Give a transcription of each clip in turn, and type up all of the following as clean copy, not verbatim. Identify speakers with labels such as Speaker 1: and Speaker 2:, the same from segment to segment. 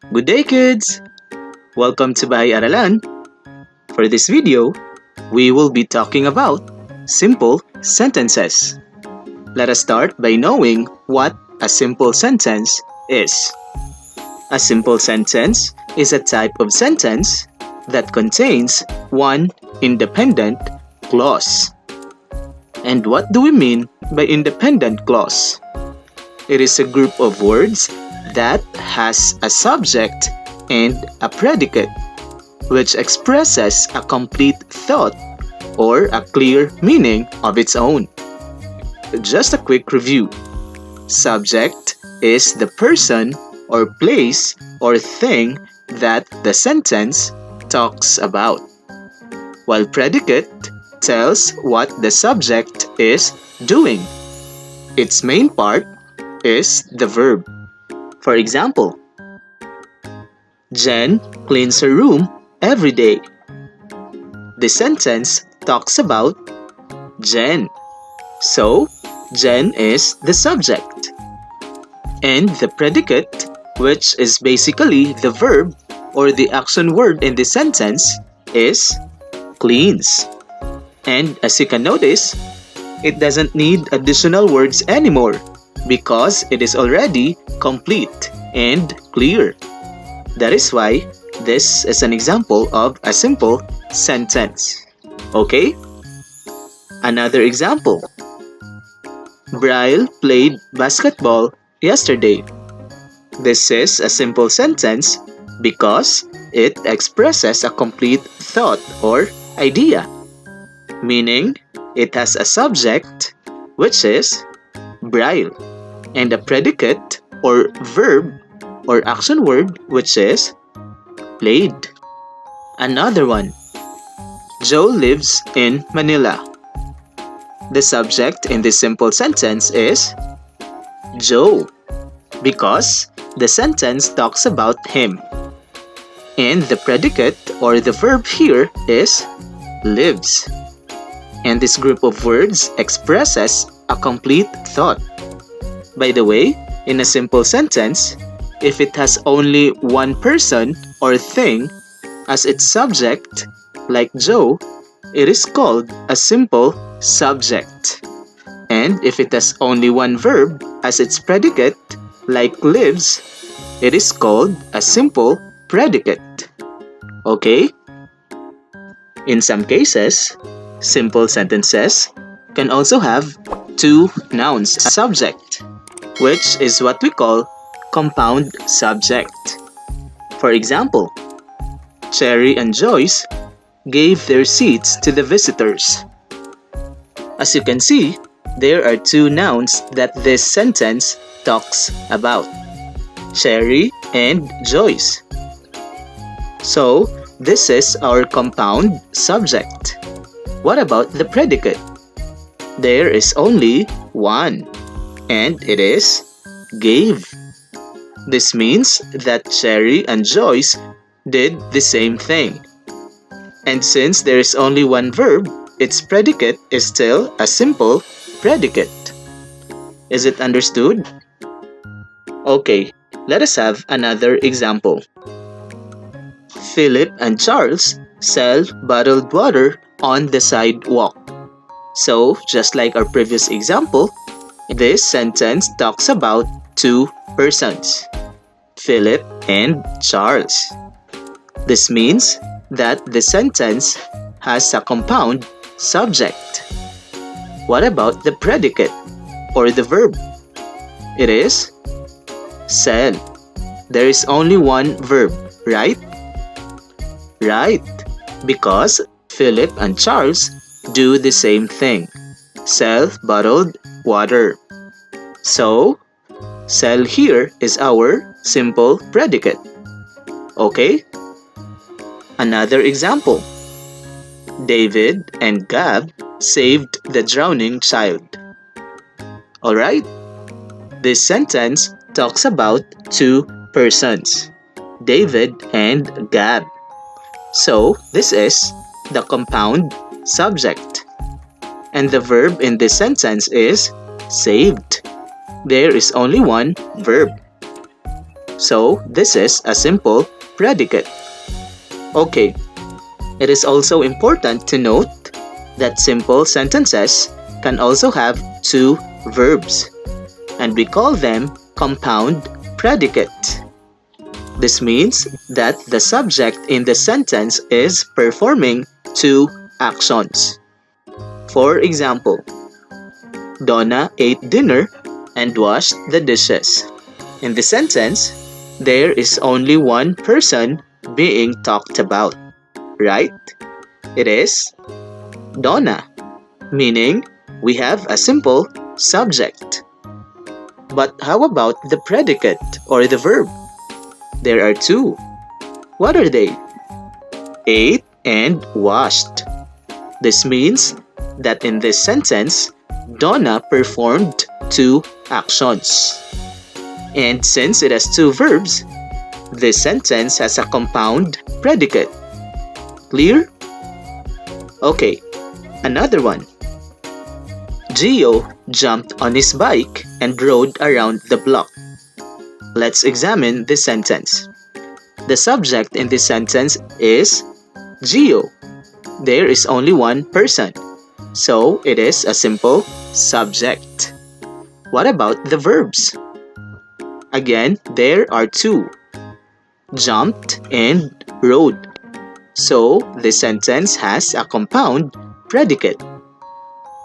Speaker 1: Good day, kids! Welcome to Bahay Aralan. For this video, we will be talking about simple sentences. Let us start by knowing what a simple sentence is. A simple sentence is a type of sentence that contains one independent clause. And what do we mean by independent clause? It is a group of words that has a subject and a predicate, which expresses a complete thought or a clear meaning of its own. Just a quick review. Subject is the person or place or thing that the sentence talks about, while predicate tells what the subject is doing. Its main part is the verb. For example, Jen cleans her room every day. The sentence talks about Jen. So, Jen is the subject. And the predicate, which is basically the verb or the action word in the sentence, is cleans. And as you can notice, it doesn't need additional words anymore because it is already complete and clear. That is why this is an example of a simple sentence. Okay? Another example. Brian played basketball yesterday. This is a simple sentence because it expresses a complete thought or idea, meaning it has a subject, which is Brian, and a predicate or verb or action word, which is played. Another one. Joe lives in Manila. The subject in this simple sentence is Joe, because the sentence talks about him. And the predicate or the verb here is lives. And this group of words expresses a complete thought. By the way, in a simple sentence, if it has only one person or thing as its subject, like Joe, it is called a simple subject. And if it has only one verb as its predicate, like lives, it is called a simple predicate. Okay? In some cases, simple sentences can also have two nouns subject, which is what we call compound subject. For example, Cherry and Joyce gave their seats to the visitors. As you can see, there are two nouns that this sentence talks about, Cherry and Joyce. So, this is our compound subject. What about the predicate? There is only one, and it is gave. This means that Cherry and Joyce did the same thing. And since there is only one verb, its predicate is still a simple predicate. Is it understood? Okay, let us have another example. Philip and Charles sell bottled water on the sidewalk. So, just like our previous example, this sentence talks about two persons, Philip and Charles. This means that the sentence has a compound subject. What about the predicate or the verb? It is sell. There is only one verb, right? Right, because Philip and Charles do the same thing, sell bottled water. So, sell here is our simple predicate. Okay? Another example. David and Gab saved the drowning child. Alright? This sentence talks about two persons, David and Gab. So, this is the compound subject. And the verb in this sentence is saved. There is only one verb. So this is a simple predicate. Okay, it is also important to note that simple sentences can also have two verbs, and we call them compound predicates. This means that the subject in the sentence is performing two actions. For example, Donna ate dinner and washed the dishes. In the sentence, there is only one person being talked about, right? It is Donna, meaning we have a simple subject. But how about the predicate or the verb? There are two. What are they? Ate and washed. This means that in this sentence, Donna performed two actions. And since it has two verbs, this sentence has a compound predicate. Clear? Okay, another one. Gio jumped on his bike and rode around the block. Let's examine this sentence. The subject in this sentence is Gio. There is only one person, so it is a simple subject. What about the verbs? Again, there are two. Jumped and rode. So this sentence has a compound predicate.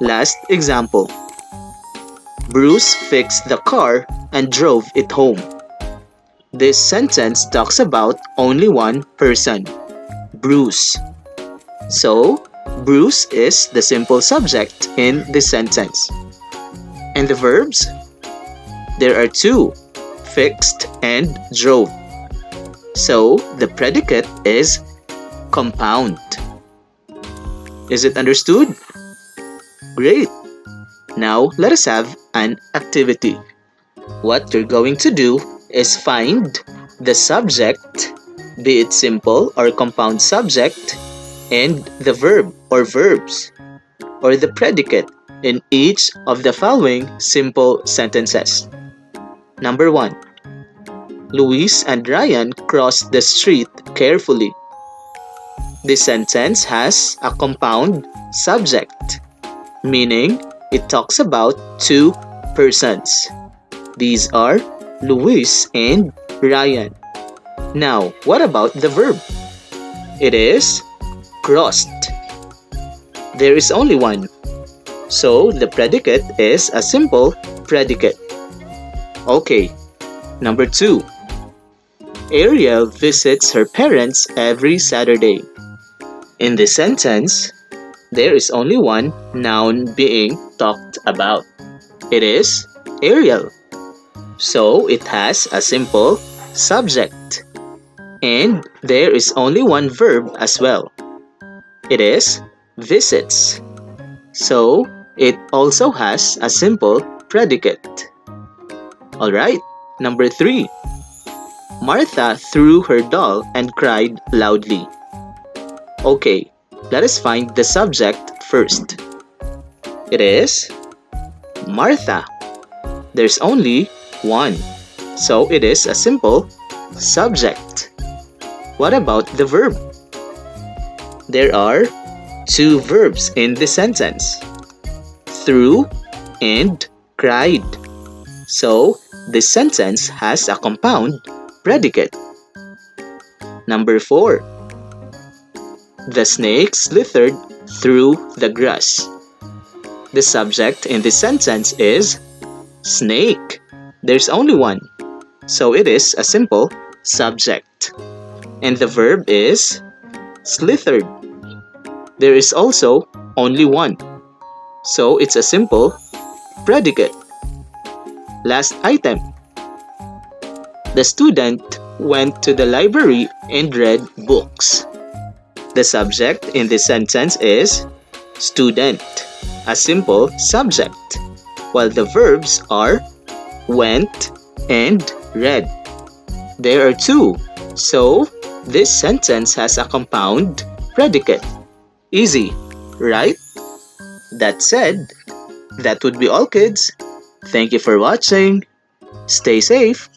Speaker 1: Last example. Bruce fixed the car and drove it home. This sentence talks about only one person, Bruce. So, Bruce is the simple subject in this sentence. And the verbs? There are two, fixed and drove. So, the predicate is compound. Is it understood? Great! Now, let us have an activity. What you're going to do is find the subject, be it simple or compound subject, and the verb or verbs, or the predicate in each of the following simple sentences. Number 1. Luis and Ryan crossed the street carefully. This sentence has a compound subject, meaning it talks about two persons. These are Luis and Ryan. Now, what about the verb? It is crossed. There is only one. So, the predicate is a simple predicate. Okay, number 2. Ariel visits her parents every Saturday. In this sentence, there is only one noun being talked about. It is Ariel. So, it has a simple subject. And there is only one verb as well. It is visits. So, it also has a simple predicate. Alright, number 3. Martha threw her doll and cried loudly. Okay, let us find the subject first. It is Martha. There's only one. So it is a simple subject. What about the verb? There are two verbs in this sentence. Threw and cried. So this sentence has a compound predicate. Number 4. The snake slithered through the grass. The subject in this sentence is snake. There's only one. So it is a simple subject. And the verb is slithered. There is also only one. So it's a simple predicate. Last item. The student went to the library and read books. The subject in this sentence is student, a simple subject, while the verbs are went and read. There are two, so this sentence has a compound predicate. Easy, right? That said, that would be all, kids. Thank you for watching. Stay safe.